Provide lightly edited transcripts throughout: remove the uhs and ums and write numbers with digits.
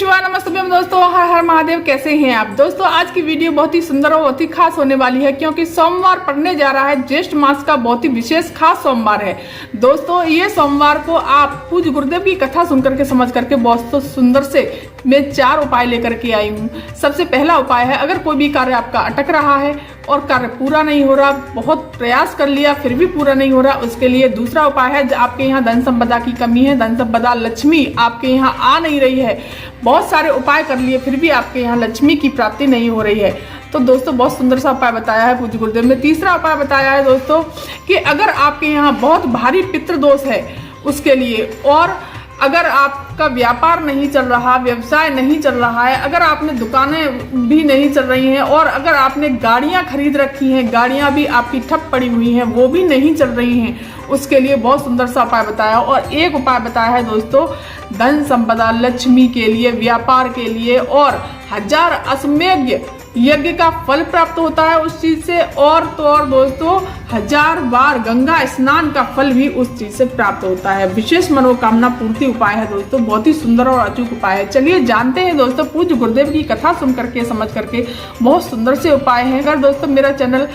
शिवाय नमस्ते दोस्तों, हर हर महादेव। कैसे हैं आप दोस्तों? आज की वीडियो बहुत ही सुंदर और बहुत ही खास होने वाली है, क्योंकि सोमवार पड़ने जा रहा है। ज्येष्ठ मास का बहुत ही विशेष खास सोमवार है दोस्तों। ये सोमवार को आप पूज्य गुरुदेव की कथा सुनकर के समझ करके बहुत सुंदर से मैं 4 उपाय लेकर के आई हूँ। सबसे पहला उपाय है, अगर कोई भी कार्य आपका अटक रहा है और कार्य पूरा नहीं हो रहा, बहुत प्रयास कर लिया फिर भी पूरा नहीं हो रहा, उसके लिए दूसरा उपाय है, आपके यहाँ धन संपदा की कमी है, धन संपदा लक्ष्मी आपके यहाँ आ नहीं रही है, बहुत सारे उपाय कर लिए फिर भी आपके यहाँ लक्ष्मी की प्राप्ति नहीं हो रही है, तो दोस्तों बहुत सुंदर सा उपाय बताया है पूज्य गुरुदेव ने। तीसरा उपाय बताया है दोस्तों कि अगर आपके यहाँ बहुत भारी पितृदोष है उसके लिए, और अगर आपका व्यापार नहीं चल रहा, व्यवसाय नहीं चल रहा है, अगर आपने दुकानें भी नहीं चल रही हैं, और अगर आपने गाड़ियां खरीद रखी हैं, गाड़ियां भी आपकी ठप पड़ी हुई हैं, वो भी नहीं चल रही हैं, उसके लिए बहुत सुंदर सा उपाय बताया। और एक उपाय बताया है दोस्तों धन संपदा लक्ष्मी के लिए, व्यापार के लिए, और 1000 अश्वमेध यज्ञ का फल प्राप्त होता है उस चीज से, और तो और दोस्तों 1000 बार गंगा स्नान का फल भी उस चीज से प्राप्त होता है। विशेष मनोकामना पूर्ति उपाय है दोस्तों, बहुत ही सुंदर और अचूक उपाय है। चलिए जानते हैं दोस्तों पूज्य गुरुदेव की कथा सुन करके समझ करके बहुत सुंदर से उपाय हैं। अगर दोस्तों मेरा चैनल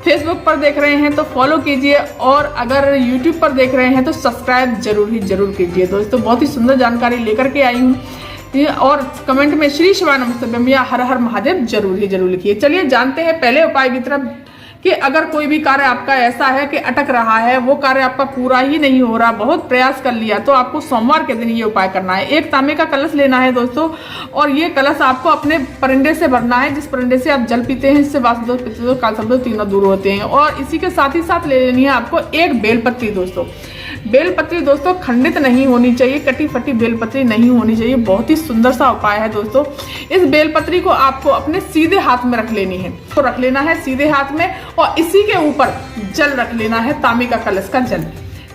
फेसबुक पर देख रहे हैं तो फॉलो कीजिए, और अगर यूट्यूब पर देख रहे हैं तो सब्सक्राइब जरूर कीजिए। दोस्तों बहुत ही सुंदर जानकारी लेकर के आई हूँ, और कमेंट में श्री शिवाय नमस्ते या हर हर महादेव जरूर लिखिए। चलिए जानते हैं पहले उपाय की तरफ कि अगर कोई भी कार्य आपका ऐसा है कि अटक रहा है, वो कार्य आपका पूरा ही नहीं हो रहा, बहुत प्रयास कर लिया, तो आपको सोमवार के दिन ये उपाय करना है। एक तांबे का कलश लेना है दोस्तों, और ये कलश आपको अपने परिंदे से भरना है, जिस परिंदे से आप जल पीते हैं, इससे वास्तु पितृदोष काल सर्पदोष तीनों दूर होते हैं। और इसी के साथ ही साथ ले लेनी है आपको एक बेलपत्री दोस्तों। बेलपत्री दोस्तों खंडित नहीं होनी चाहिए, कटी फटी बेलपत्री नहीं होनी चाहिए। बहुत ही सुंदर सा उपाय है दोस्तों। इस बेलपत्री को आपको अपने सीधे हाथ में रख लेनी है, तो रख लेना है सीधे हाथ में, और इसी के ऊपर जल रख लेना है, तांबे का कलश का जल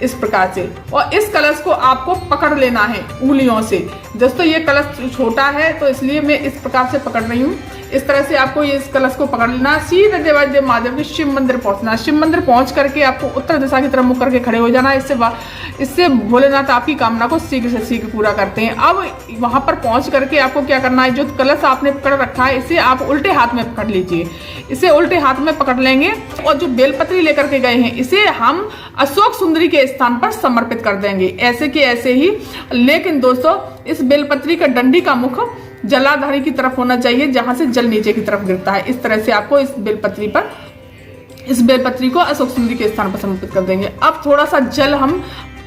इस प्रकार से। और इस कलश को आपको पकड़ लेना है उंगलियों से। दोस्तों ये कलश छोटा है तो इसलिए मैं इस प्रकार से पकड़ रही हूँ। इस तरह से आपको ये इस कलश को पकड़ लेना, सीधे देवादिदेव महादेव के शिव मंदिर पहुंचना। शिव मंदिर पहुंच करके आपको उत्तर दिशा की तरफ मुख करके खड़े हो जाना। इससे भोलेनाथ आपकी कामना को शीघ्र से शीघ्र पूरा करते हैं। अब वहां पर पहुंच करके आपको क्या करना है, जो कलश आपने पकड़ रखा है इसे आप उल्टे हाथ में पकड़ लीजिए। इसे उल्टे हाथ में पकड़ लेंगे, और जो बेलपत्री लेकर के गए हैं इसे हम अशोक सुंदरी के स्थान पर समर्पित कर देंगे, ऐसे के ऐसे ही। लेकिन दोस्तों इस बेलपत्री का डंडी का मुख जलाधारी की तरफ होना चाहिए, जहां से जल नीचे की तरफ गिरता है। इस तरह से आपको इस बेलपत्री को अशोक सुंदरी के स्थान पर समर्पित कर देंगे। अब थोड़ा सा जल हम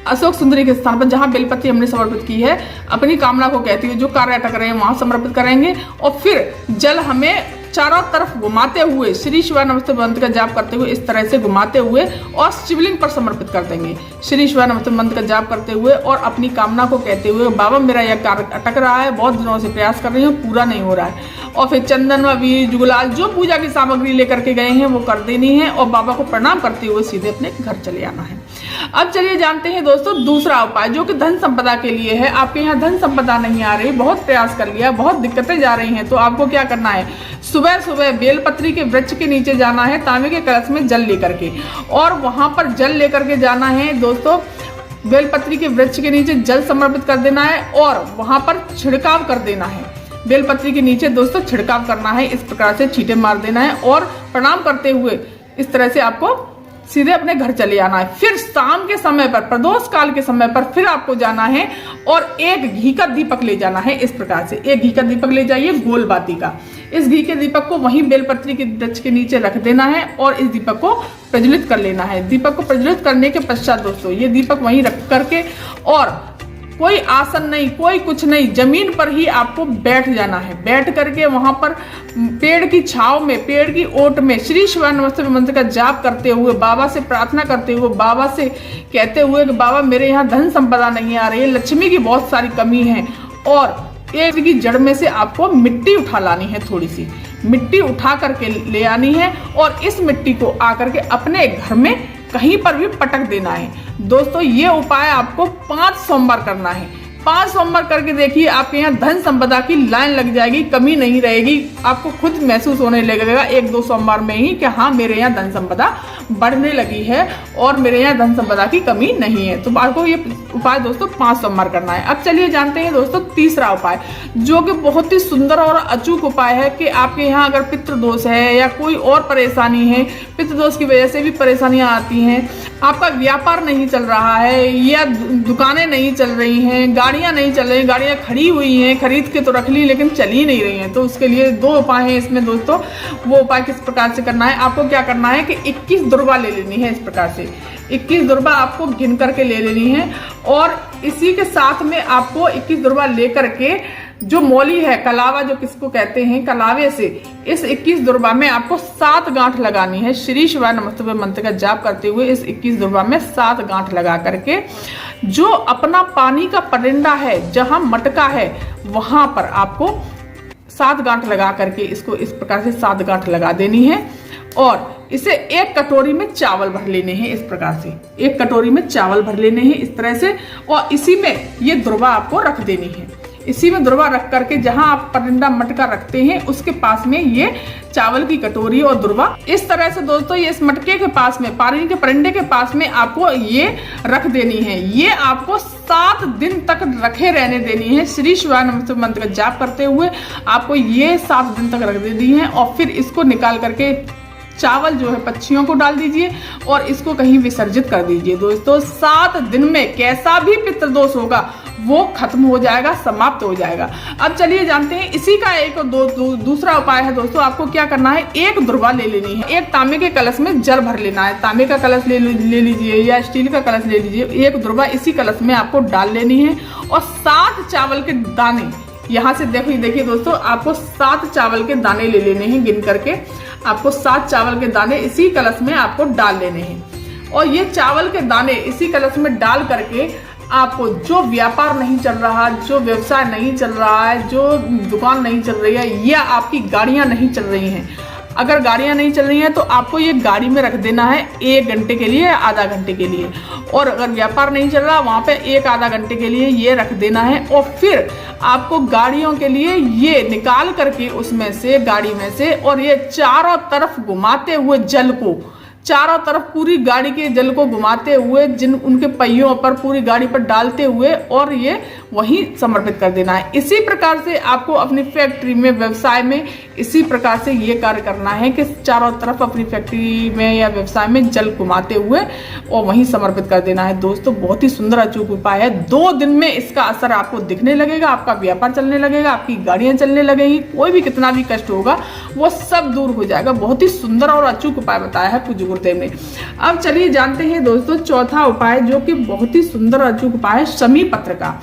अशोक सुंदरी के स्थान पर, जहां बेलपत्री हमने समर्पित की है, अपनी कामना को कहती हुए जो कार्य अटक रहे हैं वहां समर्पित करेंगे। और फिर जल हमें चारों तरफ घुमाते हुए श्री शिवाय नमस्ते मंत्र का जाप करते हुए इस तरह से घुमाते हुए और शिवलिंग पर समर्पित कर देंगे। श्री शिवाय नमस्ते मंत्र का जाप करते हुए और अपनी कामना को कहते हुए, बाबा मेरा यह कार्य अटक रहा है, बहुत दिनों से प्रयास कर रही हूँ, पूरा नहीं हो रहा है। और फिर चंदन व वीर जुगलाल जो पूजा की सामग्री लेकर के गए हैं वो कर देनी है, और बाबा को प्रणाम करते हुए सीधे अपने घर चले आना है। अब चलिए जानते हैं दोस्तों दूसरा उपाय, जो कि धन संपदा के लिए है। आपके यहाँ धन संपदा नहीं आ रही, बहुत प्रयास कर लिया, बहुत दिक्कतें जा रही हैं, तो आपको क्या करना है, सुबह सुबह बेलपत्री के वृक्ष के नीचे जाना है, तांबे के कलश में जल लेकर के, और वहां पर जल लेकर के जाना है दोस्तों। बेलपत्री के वृक्ष के नीचे जल समर्पित कर देना है, और वहां पर छिड़काव कर देना है। बेलपत्री के नीचे दोस्तों छिड़काव करना है, इस प्रकार से छींटे मार देना है, और प्रणाम करते हुए इस तरह से आपको सीधे अपने घर चले आना है। फिर शाम के समय पर, प्रदोष काल के समय पर फिर आपको जाना है और एक घी का दीपक ले जाना है। इस प्रकार से एक घी का दीपक ले जाइए, गोल बाती का। इस घी के दीपक को वहीं बेलपत्री के वृक्ष के नीचे रख देना है, और इस दीपक को प्रज्वलित कर लेना है। दीपक को प्रज्वलित करने के पश्चात दोस्तों ये दीपक वहीं रख करके, और कोई आसन नहीं, कोई कुछ नहीं, जमीन पर ही आपको बैठ जाना है। बैठ करके वहां पर पेड़ की छांव में, पेड़ की ओट में श्री शिवाय नमस्ते मंत्र का जाप करते हुए, बाबा से प्रार्थना करते हुए, बाबा से कहते हुए कि बाबा मेरे यहाँ धन संपदा नहीं आ रही है, लक्ष्मी की बहुत सारी कमी है, और एक की जड़ में से आपको मिट्टी उठा लानी है, थोड़ी सी मिट्टी उठा करके ले आनी है, और इस मिट्टी को आकर के अपने घर में कहीं पर भी पटक देना है। दोस्तों ये उपाय आपको 5 सोमवार करना है। 5 सोमवार करके देखिए, आपके यहाँ धन संपदा की लाइन लग जाएगी, कमी नहीं रहेगी। आपको खुद महसूस होने लगेगा 1-2 सोमवार में ही कि हाँ मेरे यहाँ धन संपदा बढ़ने लगी है और मेरे यहाँ धन संपदा की कमी नहीं है। तो आपको ये उपाय दोस्तों 5 सोमवार करना है। अब चलिए जानते हैं दोस्तों तीसरा उपाय, जो कि बहुत ही सुंदर और अचूक उपाय है कि आपके यहाँ अगर पितृदोष है या कोई और परेशानी है, पितृदोष की वजह से भी परेशानियां आती हैं, आपका व्यापार नहीं चल रहा है या दुकानें नहीं चल रही हैं, गाड़ियां नहीं चल रही, गाड़ियां खड़ी हुई हैं, खरीद के तो रख ली लेकिन चल ही नहीं रही हैं, तो उसके लिए 2 उपाय हैं इसमें दोस्तों। वो उपाय किस प्रकार से करना है, आपको क्या करना है कि 21 दुर्वा ले लेनी है। इस प्रकार से 21 दुर्वा आपको गिन करके ले लेनी है और इसी के साथ में आपको 21 दुर्वा लेकर के जो मौली है, कलावा जो किसको कहते हैं, कलावे से इस 21 दुर्वा में आपको 7 गांठ लगानी है। श्री शिवाय नमस्तुभ्य मंत्र का जाप करते हुए इस 21 दुर्वा में 7 गांठ लगा करके जो अपना पानी का परिंदा है, जहां मटका है, वहां पर आपको 7 गांठ लगा करके इसको इस प्रकार से 7 गांठ लगा देनी है और इसे 1 कटोरी में चावल भर लेने हैं। इस प्रकार से 1 कटोरी में चावल भर लेने हैं इस तरह से, और इसी में ये दुर्वा आपको रख देनी है। इसी में दुर्वा रख करके जहां आप परिंदा मटका रखते हैं उसके पास में ये चावल की कटोरी और दुर्वा इस तरह से दोस्तों ये इस मटके के पास में, पानी के परिंदे के पास में आपको ये रख देनी है। ये आपको 7 दिन तक रखे रहने देनी है। श्री शिवाय नमस्तुभ्य मंत्र का जाप करते हुए आपको ये 7 दिन तक रख देनी है और फिर इसको निकाल करके चावल जो है पक्षियों को डाल दीजिए और इसको कहीं विसर्जित कर दीजिए। दोस्तों 7 दिन में कैसा भी पितृदोष होगा वो खत्म हो जाएगा, समाप्त हो जाएगा। अब चलिए जानते हैं इसी का एक दूसरा उपाय है दोस्तों। आपको क्या करना है, 1 दुर्वा ले लेनी है, 1 तांबे के कलश में जल भर लेना है। तांबे का कलश ले लीजिए या स्टील का कलश ले लीजिए, 1 दुर्वा इसी कलश में आपको डाल लेनी है और 7 चावल के दाने, यहाँ से देखिए दोस्तों, आपको 7 चावल के दाने ले लेने हैं। गिन करके आपको 7 चावल के दाने इसी कलश में आपको डाल लेने हैं और ये चावल के दाने इसी कलश में डाल करके आपको जो व्यापार नहीं चल रहा, जो व्यवसाय नहीं चल रहा है, जो दुकान नहीं चल रही है या आपकी गाड़ियां नहीं चल रही हैं, अगर गाड़ियां नहीं चल रही हैं तो आपको ये गाड़ी में रख देना है 1 घंटे के लिए, आधा घंटे के लिए, और अगर व्यापार नहीं चल रहा वहां पे 1-आधा घंटे के लिए ये रख देना है और फिर आपको गाड़ियों के लिए ये निकाल करके उसमें से, गाड़ी में से, और ये चारों तरफ घुमाते हुए जल को, चारों तरफ पूरी गाड़ी के जल को घुमाते हुए उनके पहियों पर पूरी गाड़ी पर डालते हुए और ये वहीं समर्पित कर देना है। इसी प्रकार से आपको अपनी फैक्ट्री में, व्यवसाय में इसी प्रकार से ये कार्य करना है कि चारों तरफ अपनी फैक्ट्री में या व्यवसाय में जल घुमाते हुए और वहीं समर्पित कर देना है। दोस्तों बहुत ही सुंदर अचूक उपाय है। 2 दिन में इसका असर आपको दिखने लगेगा, आपका व्यापार चलने लगेगा, आपकी गाड़ियां चलने लगेंगी, कोई भी कितना भी कष्ट होगा वो सब दूर हो जाएगा। बहुत ही सुंदर और अचूक उपाय बताया है पूज्य गुरुदेव ने। अब चलिए जानते हैं दोस्तों चौथा उपाय, जो कि बहुत ही सुंदर अचूक उपाय है, शमी पत्र का।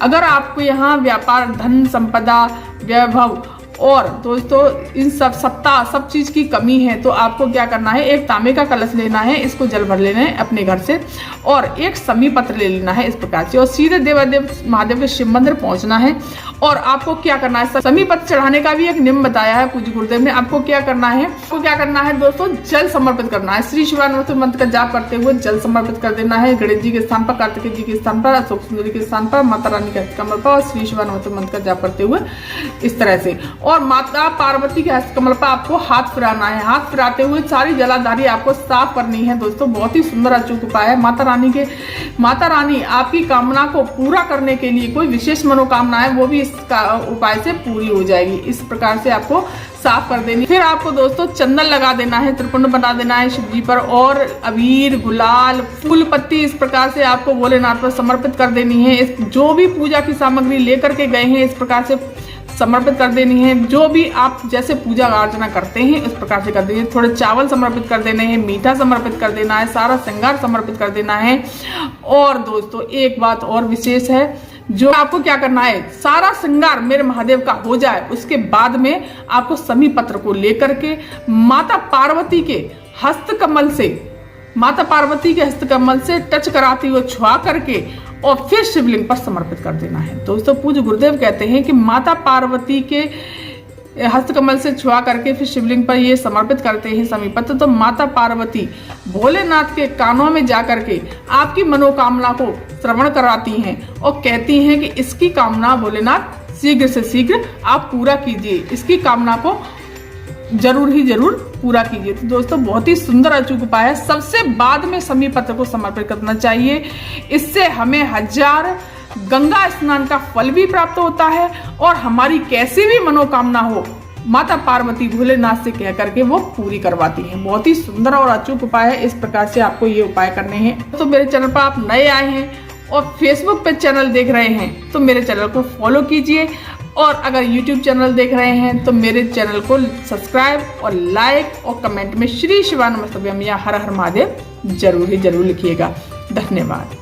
अगर आपको यहाँ व्यापार, धन संपदा, वैभव और दोस्तों इन सब चीज की कमी है तो आपको क्या करना है, 1 तांबे का कलश लेना है, इसको जल भर लेना है अपने घर से और 1 शमी पत्र ले लेना है इस प्रकार से और सीधे देवादेव महादेव के शिव मंदिर पहुंचना है। और आपको क्या करना है, शमी पत्र चढ़ाने का भी एक नियम बताया है पूज्य गुरुदेव ने। आपको क्या करना है दोस्तों, जल समर्पित करना है। श्री शिवाय नमस्तुभ्य मंत्र का जाप करते हुए जल समर्पित कर देना है गणेश जी के स्थान पर, कार्तिकेय जी के स्थान पर, अशोक सुंदरी के स्थान पर, माता रानी के हस्तकमल पर और श्री शिवाय नमस्तुभ्य मंत्र का जाप करते हुए इस तरह से, और माता पार्वती के हस्तकमल पर आपको हाथ फिराना है। हाथ फिराते हुए सारी जलाधारी आपको साफ करनी है। दोस्तों बहुत ही सुंदर अचूक उपाय है। माता रानी आपकी कामना को पूरा करने के लिए, कोई विशेष मनोकामना है वो भी इस उपाय से पूरी हो जाएगी। इस प्रकार से आपको साफ कर देनी। फिर आपको दोस्तों चंदन लगा देना है, त्रिपुंड बना देना है शिव जी पर और अबीर, गुलाल, फूल पत्ती इस प्रकार से आपको भोलेनाथ पर समर्पित कर देनी है। जो भी पूजा की सामग्री लेकर के गए हैं इस प्रकार से समर्पित कर देनी है। जो भी आप जैसे पूजा अर्चना करते हैं इस प्रकार से कर दीजिए। थोड़े चावल समर्पित कर देने हैं, मीठा समर्पित कर देना है, सारा श्रृंगार समर्पित कर देना है। और दोस्तों एक बात और विशेष है, जो आपको क्या करना है, सारा श्रृंगार मेरे महादेव का हो जाए उसके बाद में आपको शमी पत्र को लेकर के माता पार्वती के हस्तकमल से टच कराते हुए छुआ करके और फिर शिवलिंग पर समर्पित कर देना है। दोस्तों पूज्य गुरुदेव कहते हैं कि माता पार्वती के हस्तकमल से छुआ करके फिर शिवलिंग पर ये समर्पित करते हैं समी पत्र, तो माता पार्वती भोलेनाथ के कानों में जा करके आपकी मनोकामना को श्रवण कराती हैं और कहती हैं कि इसकी कामना भोलेनाथ शीघ्र से शीघ्र आप पूरा कीजिए, इसकी कामना को जरूर ही जरूर पूरा कीजिए। तो दोस्तों बहुत ही सुंदर अचूक उपाय है। सबसे बाद में समी पत्र को समर्पित करना चाहिए। इससे हमें 1000 गंगा स्नान का फल भी प्राप्त होता है और हमारी कैसी भी मनोकामना हो माता पार्वती भोलेनाथ से कह करके वो पूरी करवाती हैं। बहुत ही सुंदर और अचूक उपाय है। इस प्रकार से आपको ये उपाय करने हैं। तो मेरे चैनल पर आप नए आए हैं और फेसबुक पे चैनल देख रहे हैं तो मेरे चैनल को फॉलो कीजिए, और अगर यूट्यूब चैनल देख रहे हैं तो मेरे चैनल को सब्सक्राइब और लाइक और कमेंट में श्री शिवानमस्तभ्यम या हर हर महादेव जरूर ही जरूर लिखिएगा। धन्यवाद।